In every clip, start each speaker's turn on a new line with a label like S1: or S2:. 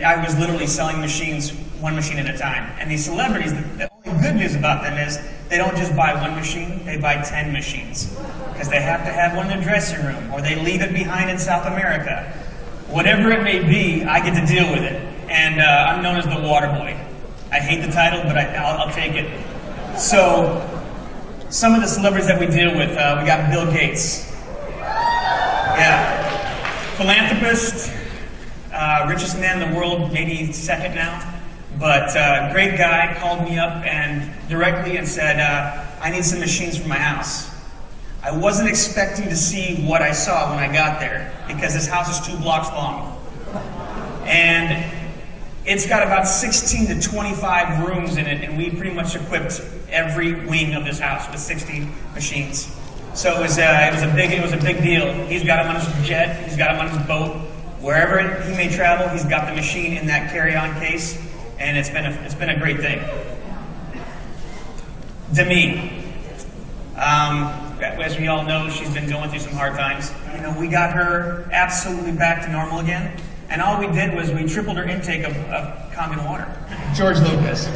S1: I was literally selling machines, one machine at a time. And these celebrities, the only good news about them is they don't just buy one machine, they buy 10 machines. Because they have to have one in their dressing room, or they leave it behind in South America. Whatever it may be, I get to deal with it. And I'm known as the water boy. I hate the title, but I'll take it. So, some of the celebrities that we deal with, we got Bill Gates. Yeah. Philanthropist, richest man in the world, maybe second now. But great guy, called me up and directly and said, I need some machines for my house. I wasn't expecting to see what I saw when I got there, because this house is 2 blocks long. And it's got about 16 to 25 rooms in it, and we pretty much equipped every wing of this house with 60 machines. So it was a big deal. He's got them on his jet, he's got them on his boat. Wherever he may travel, he's got the machine in that carry-on case, and it's been a great thing. Demi. As we all know, she's been going through some hard times. You know, we got her absolutely back to normal again, and all we did was we tripled her intake of Kangen Water. George Lopez.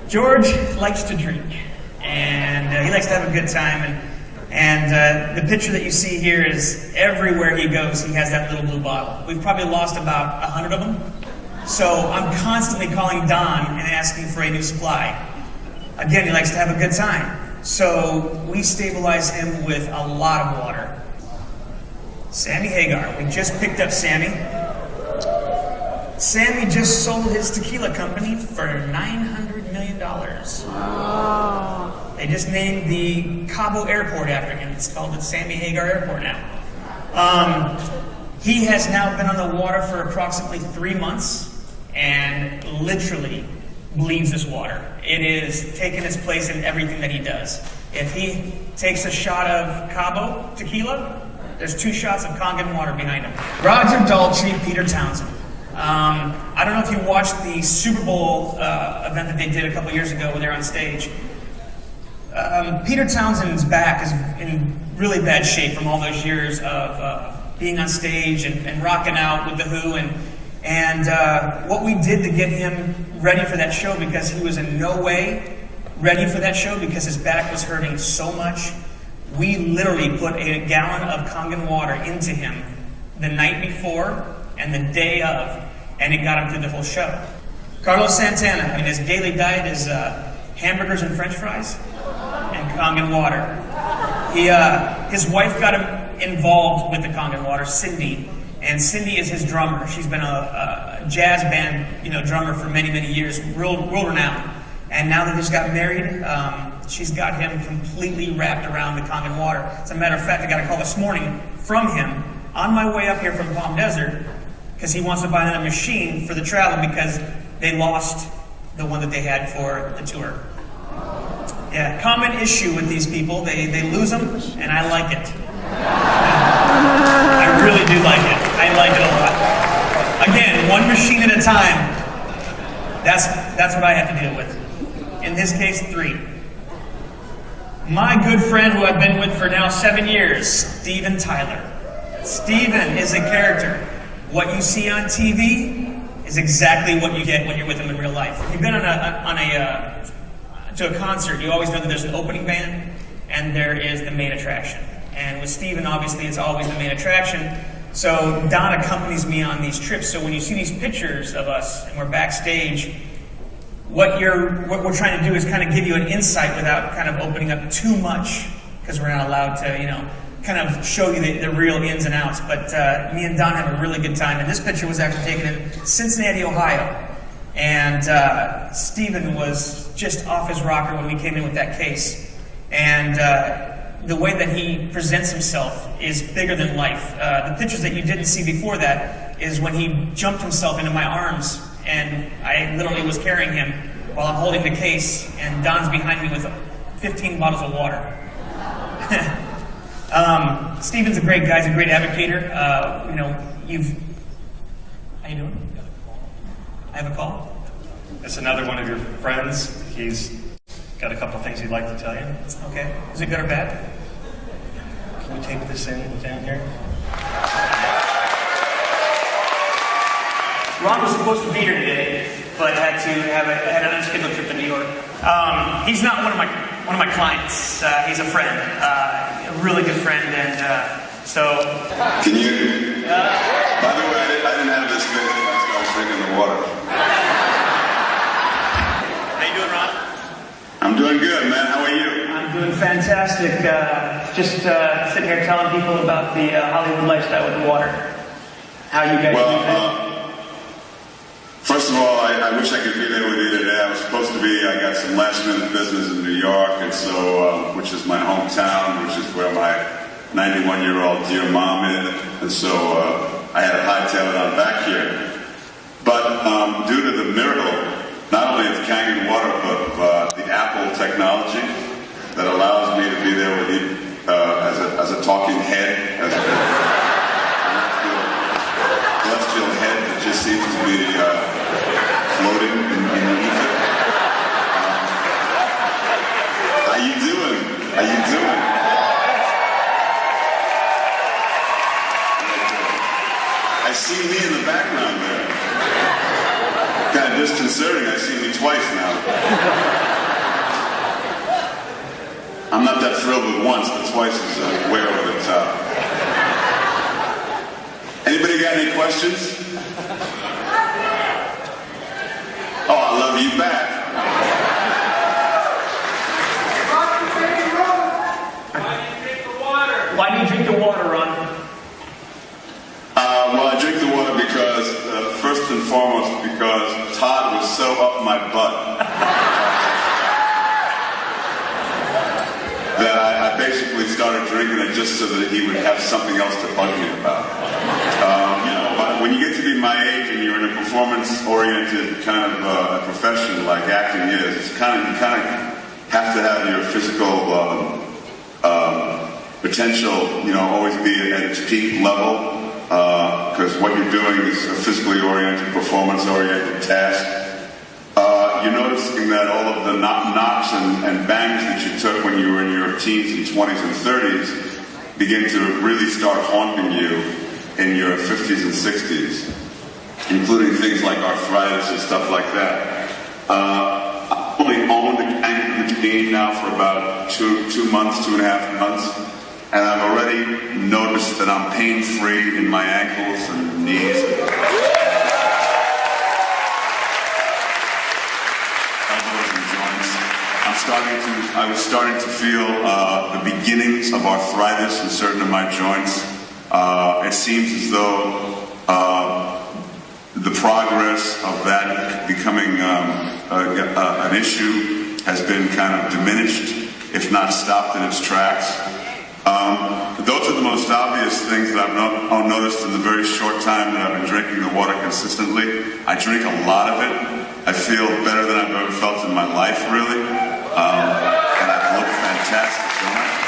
S1: George likes to drink, and he likes to have a good time, and the picture that you see here is everywhere he goes, he has that little blue bottle. We've probably lost about 100 of them, so I'm constantly calling Don and asking for a new supply. Again, he likes to have a good time. So we stabilize him with a lot of water. Sammy Hagar. We just picked up Sammy. Sammy just sold his tequila company for $900 million. Oh. They just named the Cabo Airport after him. It's called the Sammy Hagar Airport now. He has now been on the water for approximately 3 months and literally bleeds this water. It is taking its place in everything that he does. If he takes a shot of Cabo tequila, there's 2 shots of Kangen Water behind him. Roger Daltrey, Peter Townsend. I don't know if you watched the Super Bowl event that they did a couple years ago when they were on stage. Peter Townsend's back is in really bad shape from all those years of being on stage and rocking out with The Who. And what we did to get him ready for that show, because he was in no way ready for that show because his back was hurting so much, we literally put a gallon of Kangen Water into him the night before and the day of, and it got him through the whole show. Carlos Santana, I mean, his daily diet is hamburgers and French fries and Kangen Water. His wife got him involved with the Kangen Water, Cindy. And Cindy is his drummer. She's been a jazz band, drummer for many, many years, world renowned. And now that they just got married, she's got him completely wrapped around the Kangen Water. As a matter of fact, I got a call this morning from him on my way up here from Palm Desert, because he wants to buy another machine for the travel because they lost the one that they had for the tour. Yeah, common issue with these people. They lose them, and I like it. I really do like it. I like it a lot. Again, one machine at a time. That's what I have to deal with. In this case, 3. My good friend who I've been with for now 7 years, Steven Tyler. Steven is a character. What you see on TV is exactly what you get when you're with him in real life. If you've been to a concert, you always know that there's an opening band and there is the main attraction. And with Steven, obviously, it's always the main attraction. So Don accompanies me on these trips. So when you see these pictures of us and we're backstage, what we're trying to do is kind of give you an insight without kind of opening up too much, because we're not allowed to, kind of show you the real ins and outs. But me and Don have a really good time. And this picture was actually taken in Cincinnati, Ohio. And Steven was just off his rocker when we came in with that case. And the way that he presents himself is bigger than life. The pictures that you didn't see before that is when he jumped himself into my arms, and I literally was carrying him while I'm holding the case, and Don's behind me with 15 bottles of water. Steven's a great guy. He's a great advocator. How you doing? I have a call.
S2: It's another one of your friends. He's got a couple things he'd like to tell you.
S1: Okay. Is it good or bad?
S2: Can we tape this in down here?
S1: Ron was supposed to be here today, but had an unscheduled trip to New York. He's not one of my clients. He's a friend, a really good friend, and so.
S3: Can you? By the way, I didn't have this face when I started drinking the water.
S1: How you doing, Ron?
S3: I'm doing good, man. How are you?
S1: I'm doing fantastic. Just sitting here telling people about the Hollywood lifestyle with the water. How you guys do that?
S3: First of all, I wish I could be there with you today. I was supposed to be. I got some last-minute business in New York, and so, which is my hometown, which is where my 91-year-old dear mom is, and so I had to hightail it on back here. But due to the miracle, not only of Kangen Water, but the Apple technology that allows me to be there with you as a talking head, as a celestial head that just seems to be floating in the ether. How you doing? How you doing? I see me in the background there. Kind of disconcerting. I see me twice now. I'm not that thrilled with once, but twice is way over the top. Anybody got any questions? Oh, I love you back.
S1: Why do you drink the water, Ron?
S3: Well, I drink the water because, first and foremost, because Todd was so up my butt that I basically started drinking it just so that he would have something else to bug me about. But when you get to be my age and you're in a performance-oriented kind of profession like acting is, you kind of have to have your physical potential, always be at its peak level. Because what you're doing is a physically oriented, performance-oriented task. You're noticing that all of the knocks and bangs that you took when you were in your teens and 20s and 30s begin to really start haunting you in your 50s and 60s, including things like arthritis and stuff like that. I've only owned a Kangen machine now for about 2 months, 2.5 months. And I've already noticed that I'm pain-free in my ankles and knees. Elbows and joints. I was starting to feel the beginnings of arthritis in certain of my joints. It seems as though the progress of that becoming an issue has been kind of diminished, if not stopped in its tracks. Those are the most obvious things that I've noticed in the very short time that I've been drinking the water consistently. I drink a lot of it. I feel better than I've ever felt in my life, really. And I look fantastic, don't I?